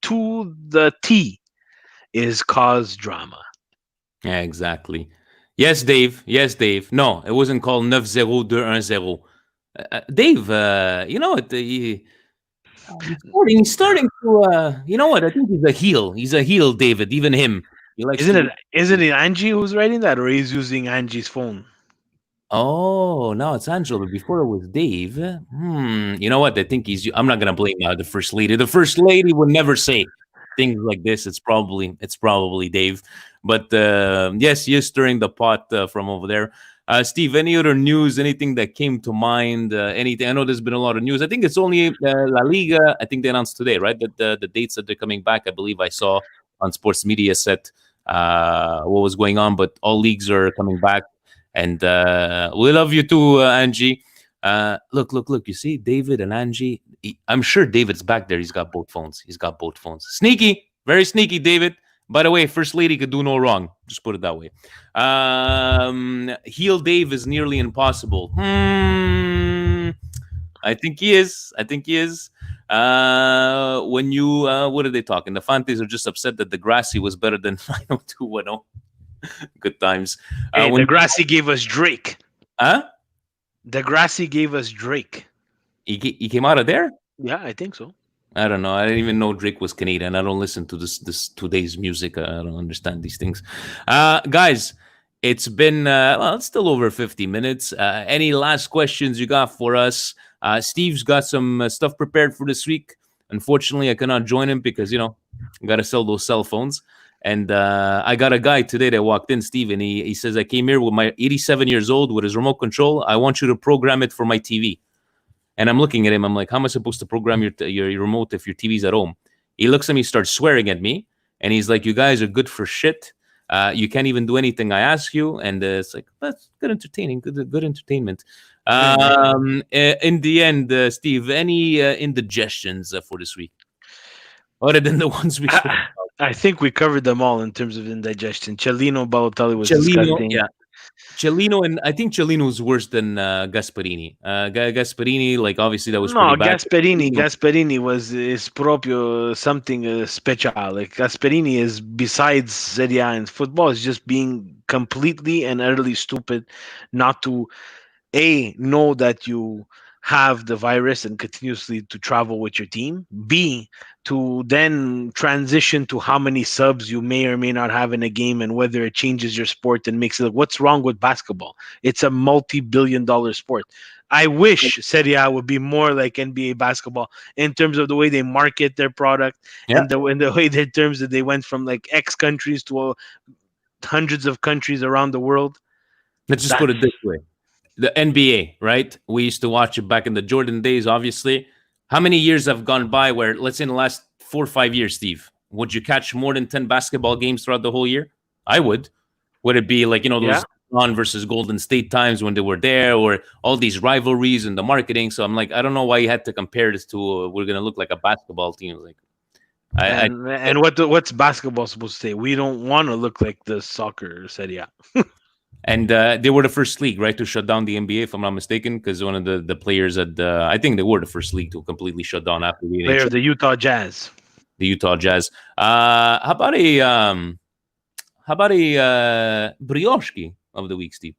to the T is cause drama. Yeah, exactly. Yes, Dave. Yes, Dave. No, it wasn't called 90210. Dave, you know what? He's starting to, you know what? I think he's a heel. He's a heel, David. Even him. He likes Isn't to. it isn't it Angie who's writing that or he's using Angie's phone? Oh, no, it's Angelo. But before it was Dave. You know what? I think he's. I'm not gonna blame the first lady. The first lady would never say things like this. It's probably Dave. But yes, yes, stirring the pot from over there. Steve, any other news? Anything that came to mind? Anything? I know there's been a lot of news. I think it's only La Liga. I think they announced today, right? That the dates that they're coming back. I believe I saw on sports media set what was going on, but all leagues are coming back. And we love you too, Angie. Look. You see, David and Angie. I'm sure David's back there. He's got both phones. Sneaky, very sneaky, David. By the way, First Lady could do no wrong. Just put it that way. Heel Dave is nearly impossible. I think he is. When you, what are they talking? The Fantes are just upset that the Grassy was better than 90210. Good times. Hey, When Degrassi gave us Drake. Huh? Degrassi gave us Drake. He came out of there? Yeah, I think so. I don't know. I didn't even know Drake was Canadian. I don't listen to this today's music. I don't understand these things. Guys, it's been it's still over 50 minutes. Any last questions you got for us? Steve's got some stuff prepared for this week. Unfortunately, I cannot join him because I got to sell those cell phones. And I got a guy today that walked in, Steve, and he says, I came here with my 87 years old with his remote control. I want you to program it for my TV. And I'm looking at him. I'm like, how am I supposed to program your remote if your TV's at home? He looks at me, starts swearing at me. And he's like, you guys are good for shit. You can't even do anything I ask you. And it's like, that's good entertaining, good entertainment. In the end, Steve, any indigestions for this week? Other than the ones we spoke about. I think we covered them all in terms of indigestion. Cellino Balotelli was Cellino, disgusting. yeah. Cellino, and I think Cellino is worse than Gasparini. Gasparini, like, obviously that was No, pretty bad. Gasperini is proprio something special. Like Gasperini is besides Serie A and football is just being completely and utterly stupid, not to know that you have the virus and continuously to travel with your team. B, to then transition to how many subs you may or may not have in a game and whether it changes your sport and makes it. What's wrong with basketball? It's a multi-billion-dollar sport. I wish Serie A would be more like NBA basketball in terms of the way they market their product and the way in terms that they went from like X countries to hundreds of countries around the world. Let's just put it this way. The NBA, right? We used to watch it back in the Jordan days, obviously. How many years have gone by where, let's say in the last 4 or 5 years, Steve, would you catch more than 10 basketball games throughout the whole year? I would. Would it be like, those LeBron versus Golden State times when they were there, or all these rivalries and the marketing? So I'm like, I don't know why you had to compare this to we're going to look like a basketball team. Like, what's basketball supposed to say? We don't want to look like the soccer Serie A. And they were the first league, right, to shut down the NBA, if I'm not mistaken, because one of the players I think they were the first league to completely shut down after the player of the Utah Jazz. the Utah Jazz. How about a brioche of the week, Steve?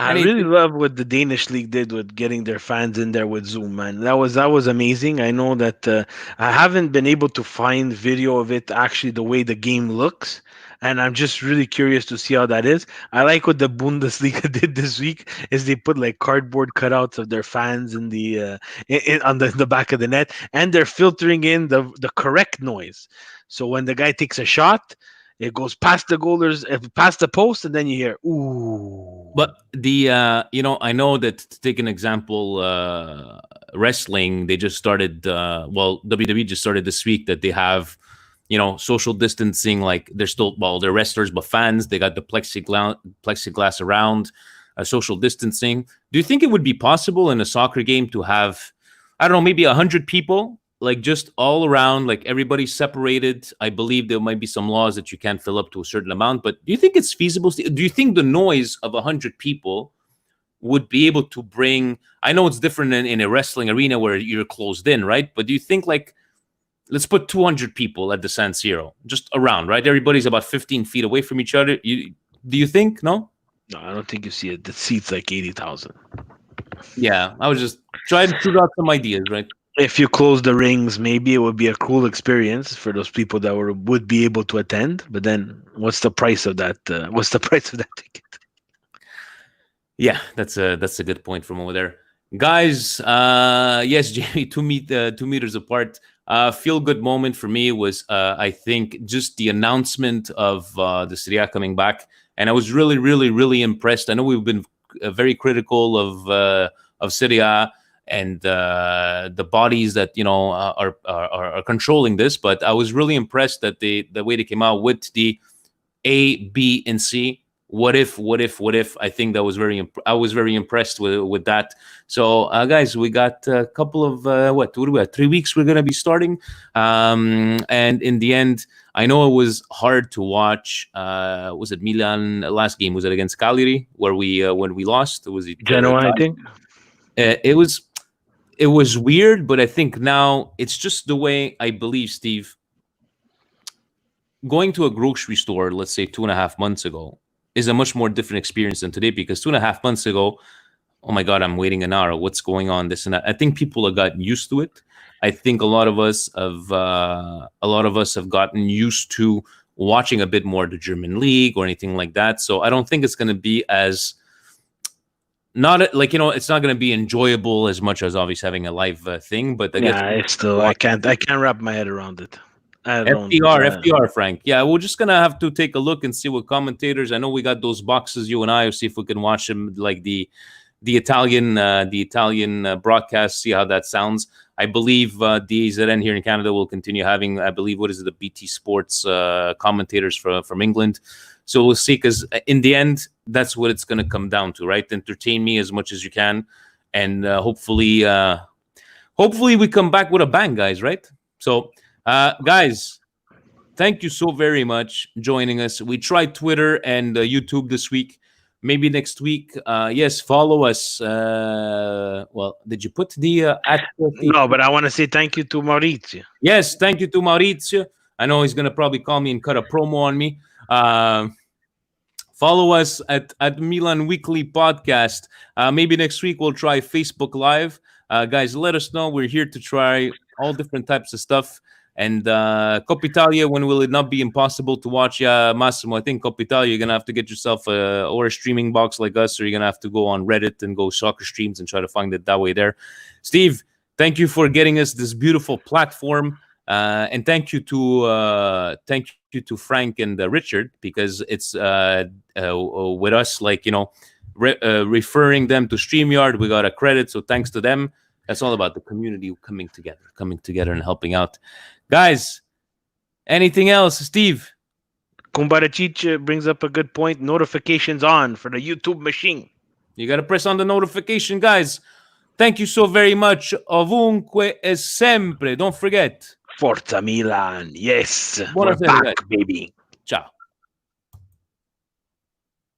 I really Anything? love what the Danish league did with getting their fans in there with Zoom, man. That was amazing. I know that I haven't been able to find video of it actually the way the game looks, and I'm just really curious to see how that is. I like what the Bundesliga did this week is they put like cardboard cutouts of their fans in the on the back of the net, and they're filtering in the correct noise. So when the guy takes a shot, it goes past the goalers, past the post, and then you hear ooh. But I know that, to take an example, wrestling, they just started. WWE just started this week that they have, social distancing. Like they're still, they're wrestlers, but fans. They got the plexiglass around, social distancing. Do you think it would be possible in a soccer game to have, I don't know, maybe 100 people, like just all around, like everybody separated? I believe there might be some laws that you can't fill up to a certain amount, but do you think it's feasible? Do you think the noise of 100 people would be able to bring? I know it's different in a wrestling arena where you're closed in, right? But do you think, like, let's put 200 people at the San Siro, just around, right? Everybody's about 15 feet away from each other. Do you think? No? No, I don't think you see it. The seats like 80,000. Yeah, I was just trying to shoot out some ideas, right? If you close the rings, maybe it would be a cool experience for those people that would be able to attend. But then, what's the price of that? What's the price of that ticket? Yeah, that's a good point from over there, guys. Yes, Jamie, 2 meters apart. Feel good moment for me was, I think, just the announcement of the Serie coming back, and I was really, really, really impressed. I know we've been very critical of Serie and the bodies that are controlling this, but I was really impressed that the way they came out with the A, B, and C. What if? I think that was I was very impressed with that. So, guys, we got a couple of what do we have? 3 weeks we're gonna be starting, and in the end, I know it was hard to watch. Was it Milan last game? Was it against Cagliari where we when we lost? Was it Genoa, I think. It was weird, but I think now it's just the way I believe, Steve. Going to a grocery store, let's say 2.5 months ago, is a much more different experience than today, because 2.5 months ago, oh my God, I'm waiting an hour. What's going on? This and that. I think people have gotten used to it. I think a lot of us have gotten used to watching a bit more the German league or anything like that. So I don't think it's going to be as not like it's not going to be enjoyable as much as obviously having a live thing. But I guess It's still I can't wrap my head around it. I don't. FDR, Frank. Yeah, we're just gonna have to take a look and see what commentators. I know we got those boxes, you and I, or see if we can watch them, like the Italian broadcast. See how that sounds. I believe DAZN here in Canada will continue having. I believe what is it, the BT Sports commentators from England. So we'll see, because in the end, that's what it's gonna come down to, right? Entertain me as much as you can, and hopefully we come back with a bang, guys. Right? So. Guys, thank you so very much joining us. We tried Twitter and YouTube this week. Maybe next week. Yes, follow us. Did you put the at? No, but I want to say thank you to Maurizio. Yes, thank you to Maurizio. I know he's gonna probably call me and cut a promo on me. Follow us at Milan Weekly Podcast. Maybe next week we'll try Facebook Live. Guys, let us know. We're here to try all different types of stuff. And Coppa Italia, when will it not be impossible to watch? Massimo, I think Coppa Italia, you're going to have to get yourself or a streaming box like us, or you're going to have to go on Reddit and go soccer streams and try to find it that way there. Steve, thank you for getting us this beautiful platform. And thank you to Frank and Richard, because it's with us, like, referring them to StreamYard. We got a credit, so thanks to them. That's all about the community coming together and helping out. Guys, anything else, Steve? Kumbaracic brings up a good point. Notifications on for the YouTube machine. You got to press on the notification, guys. Thank you so very much. Ovunque e sempre. Don't forget. Forza Milan. Yes. Buonasera, We're back, guys. baby. Ciao.